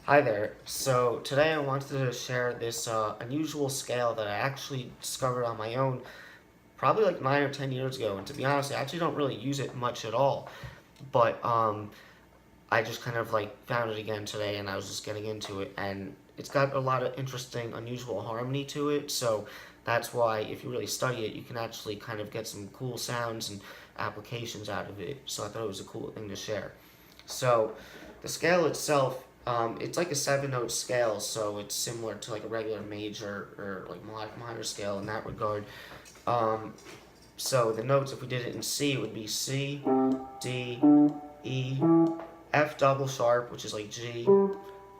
Hi there. So today I wanted to share this unusual scale that I actually discovered on my own probably like 9 or 10 years ago. And to be honest, I actually don't really use it much at all. But I just kind of like found it again today and I was just getting into it. And it's got a lot of interesting, unusual harmony to it. So that's why if you really study it, you can actually kind of get some cool sounds and applications out of it. So I thought it was a cool thing to share. So the scale itself, it's like a 7 note scale, so it's similar to like a regular major or like melodic minor scale in that regard. Um, so the notes, if we did it in C, it would be C, D, E, F double sharp, which is like G,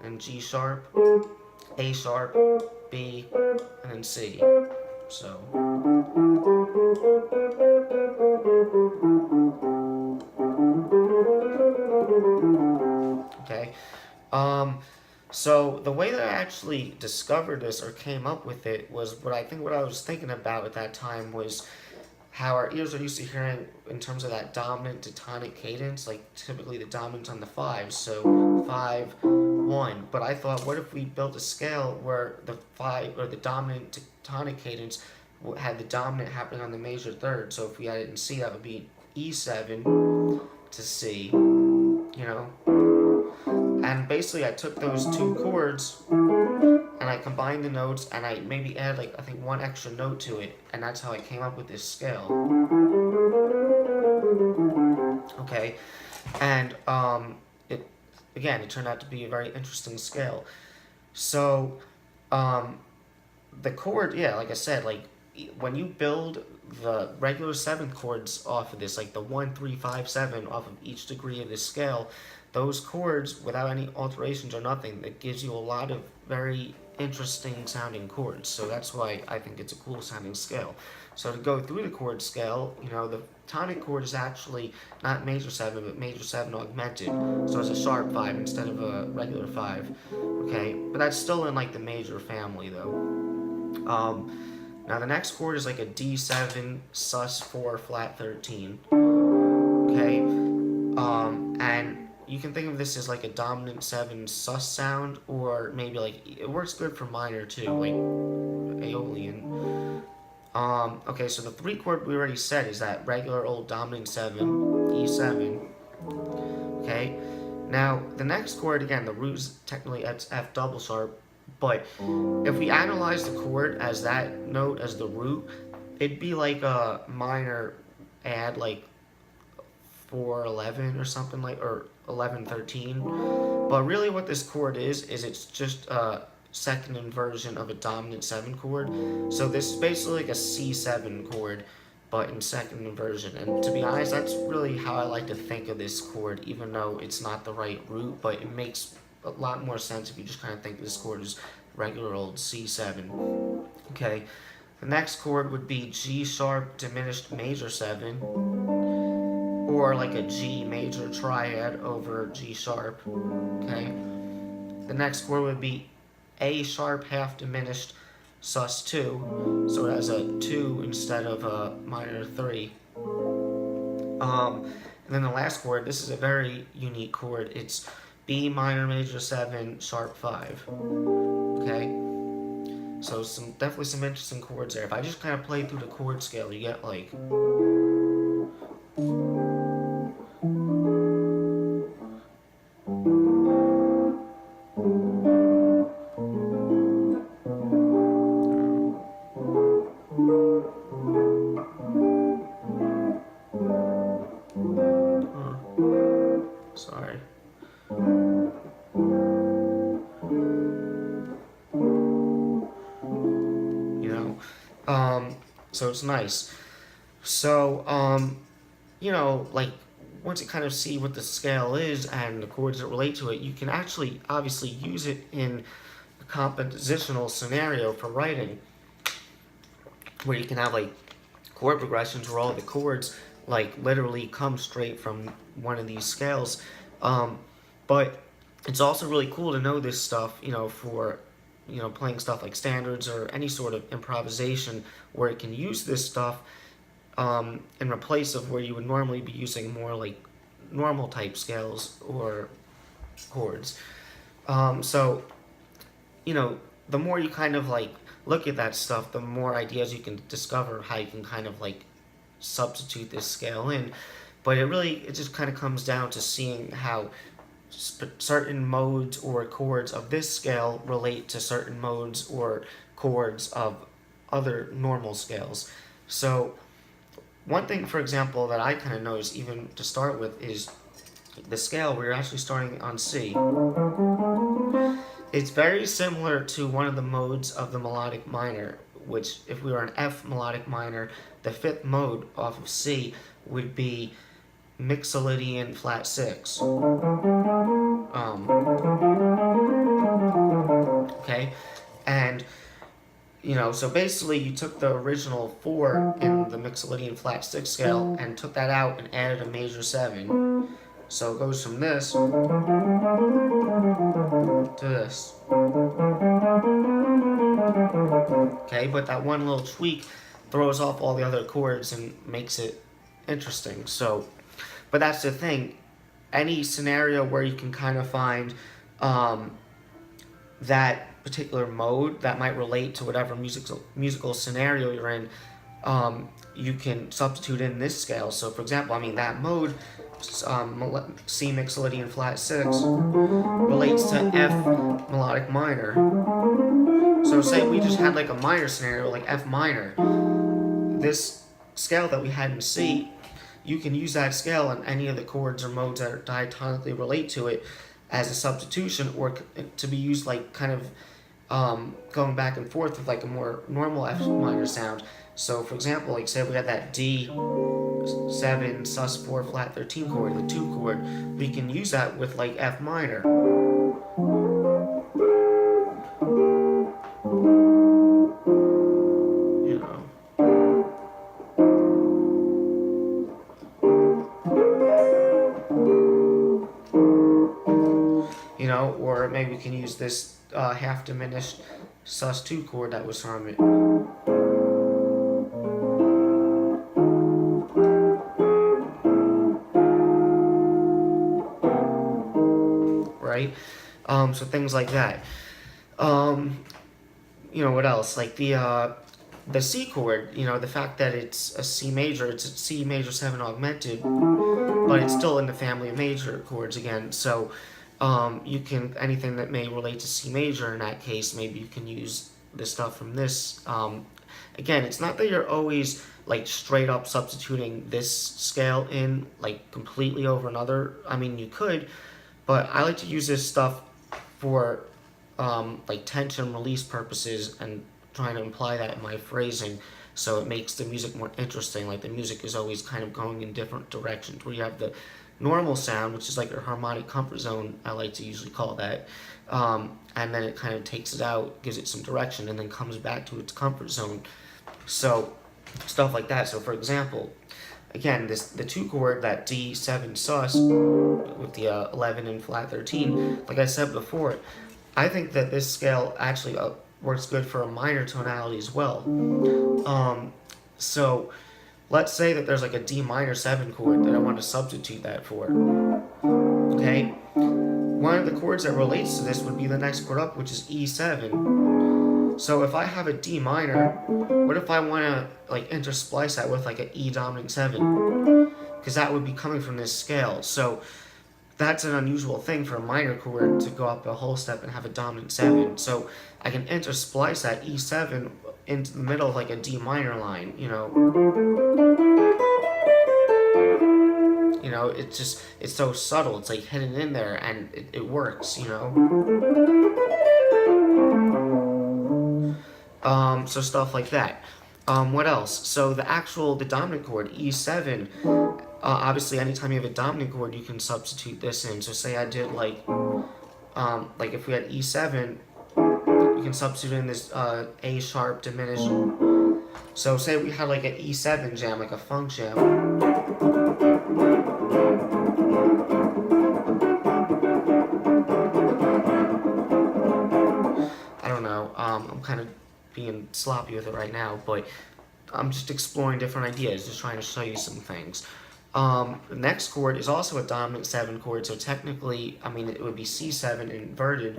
and G sharp, A sharp, B, and then C. So, okay. Um, so the way that I actually discovered this or came up with it was what I was thinking about at that time was how our ears are used to hearing in terms of that dominant to tonic cadence, like typically the dominant on the fives, so 5, 1. But I thought, what if we built a scale where the five or the dominant to tonic cadence had the dominant happening on the major third? So if we had it in C, that would be E7 to C, you know. And basically, I took those two chords and I combined the notes and I maybe add like I think one extra note to it, and that's how I came up with this scale. Okay, and it again it turned out to be a very interesting scale. So um, the chord, yeah, like I said, like when you build the regular seven chords off of this, like the 1, 3, 5, 7 off of each degree of this scale, those chords without any alterations or nothing, that gives you a lot of very interesting sounding chords. So that's why I think it's a cool sounding scale. So to go through the chord scale, the tonic chord is actually not major 7, but major 7 augmented. So it's a sharp 5 instead of a regular 5. Okay, but that's still in like the major family though. Now the next chord is like a D7 sus4 flat 13. Okay, and you can think of this as like a dominant 7 sus sound, or maybe like it works good for minor too, like Aeolian. Okay, so the 3 chord we already said is that regular old dominant 7, E7. Okay, now the next chord again, the root is technically F double sharp, but if we analyze the chord as that note as the root, it'd be like a minor add like 411 or something like, or 1113. But really what this chord is it's just a second inversion of a dominant 7 chord. So this is basically like a C7 chord, but in second inversion. And to be honest, that's really how I like to think of this chord, even though it's not the right root, but it makes a lot more sense if you just kind of think of this chord as regular old C7. Okay, the next chord would be G sharp diminished major 7, or like a G major triad over G sharp. Okay, the next chord would be A sharp half diminished sus2, so it has a 2 instead of a minor 3. And then the last chord, this is a very unique chord. It's B minor major 7 sharp 5. Okay, so definitely some interesting chords there. If I just kind of play through the chord scale, you get like. Sorry. You know, so it's nice. So, like once you kind of see what the scale is and the chords that relate to it, you can actually obviously use it in a compositional scenario for writing, where you can have like chord progressions where all the chords like literally come straight from one of these scales. But it's also really cool to know this stuff, for playing stuff like standards or any sort of improvisation where it can use this stuff in replace of where you would normally be using more like normal type scales or chords. So, the more you kind of like look at that stuff, the more ideas you can discover how you can kind of like substitute this scale in. But it just kind of comes down to seeing how certain modes or chords of this scale relate to certain modes or chords of other normal scales. So, one thing, for example, that I kind of noticed, even to start with, is the scale. We're actually starting on C. It's very similar to one of the modes of the melodic minor, which, if we were an F melodic minor, the fifth mode off of C would be Mixolydian flat 6. Okay? And, so basically you took the original 4 in the Mixolydian flat 6 scale and took that out and added a major 7. So it goes from this to this. Okay, but that one little tweak throws off all the other chords and makes it interesting. So, but that's the thing. Any scenario where you can kind of find that particular mode that might relate to whatever musical scenario you're in, you can substitute in this scale. So, for example, that mode, C Mixolydian flat 6, relates to F melodic minor. So, say we just had like a minor scenario, like F minor. This scale that we had in C, you can use that scale on any of the chords or modes that diatonically relate to it as a substitution, or to be used like kind of going back and forth with like a more normal F minor sound. So, for example, like say we had that D7 sus4 flat 13 chord, the 2 chord, we can use that with like F minor. Or maybe we can use this half diminished sus2 chord that was from it. Right? So things like that. What else? Like the C chord, the fact that it's a C major, it's a C major 7 augmented, but it's still in the family of major chords again. So you can, anything that may relate to C major in that case, maybe you can use the stuff from this. Again, it's not that you're always like straight up substituting this scale in like completely over another. You could, but I like to use this stuff for like tension release purposes and trying to imply that in my phrasing, so it makes the music more interesting. Like the music is always kind of going in different directions, where you have the normal sound, which is like your harmonic comfort zone, I like to usually call that, and then it kind of takes it out, gives it some direction, and then comes back to its comfort zone. So stuff like that. So for example, again, the 2 chord, that D7 sus with the 11 and flat 13, like I said before, I think that this scale actually works good for a minor tonality as well. So let's say that there's like a D minor 7 chord that I want to substitute that for. Okay? One of the chords that relates to this would be the next chord up, which is E7. So if I have a D minor, what if I want to like intersplice that with like an E dominant 7? Because that would be coming from this scale. So that's an unusual thing for a minor chord to go up a whole step and have a dominant 7. So I can intersplice that E7 into the middle of like a D minor line, it's so subtle, it's like hidden in there, and it works, So stuff like that. What else? So the dominant chord, E7, obviously anytime you have a dominant chord, you can substitute this in. So say I did like if we had E7, you can substitute in this A sharp diminished. So say we had like an E7 jam, like a funk jam. I don't know, I'm kind of being sloppy with it right now, but I'm just exploring different ideas, just trying to show you some things. The next chord is also a dominant 7 chord, so technically, I mean, it would be C7 inverted,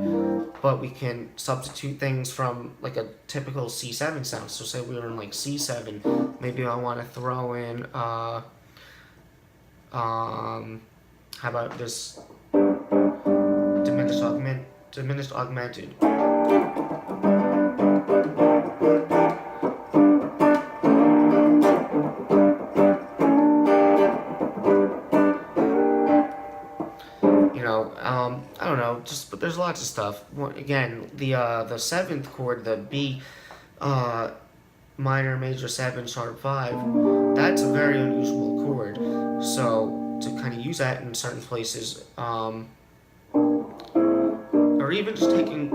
but we can substitute things from like a typical C7 sound. So say we were in like C7, maybe I want to throw in, how about this diminished augmented. I don't know, but there's lots of stuff. Again, the 7th chord, the B, minor major 7 sharp 5, that's a very unusual chord. So to kind of use that in certain places, or even just taking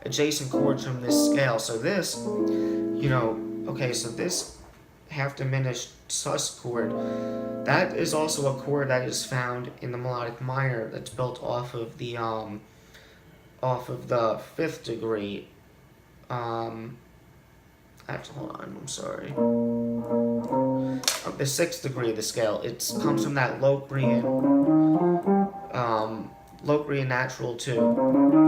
adjacent chords from this scale. So this, okay, so this half diminished sus chord, that is also a chord that is found in the melodic minor that's built off of the 5th degree. Actually, hold on, I'm sorry. The 6th degree of the scale. It comes from that Locrian natural 2.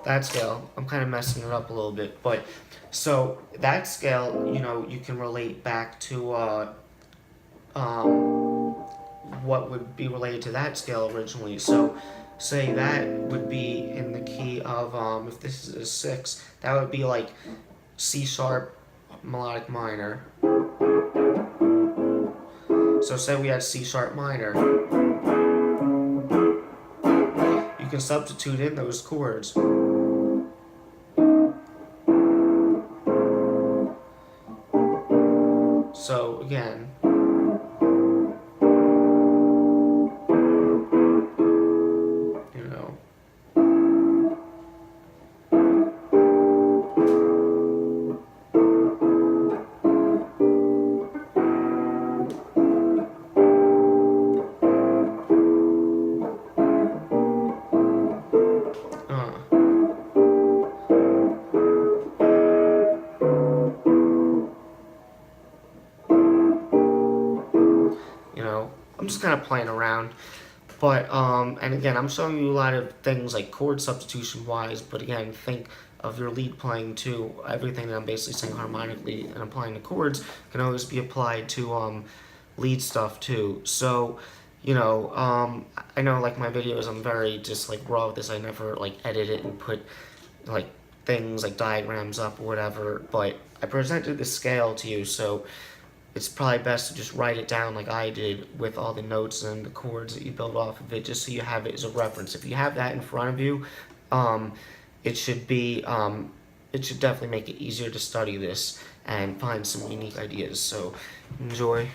That scale, I'm kind of messing it up a little bit, but so that scale, you can relate back to what would be related to that scale originally. So say that would be in the key of, if this is a 6, that would be like C sharp melodic minor. So say we had C sharp minor. You can substitute in those chords. So again, I'm just kind of playing around. But, and again, I'm showing you a lot of things like chord substitution wise, but again, think of your lead playing too. Everything that I'm basically saying harmonically and applying the chords can always be applied to lead stuff too. So, I know like my videos, I'm very just like raw with this. I never like edit it and put like things like diagrams up or whatever, but I presented the scale to you, so it's probably best to just write it down like I did with all the notes and the chords that you build off of it, just so you have it as a reference. If you have that in front of you, it should definitely make it easier to study this and find some unique ideas. So enjoy.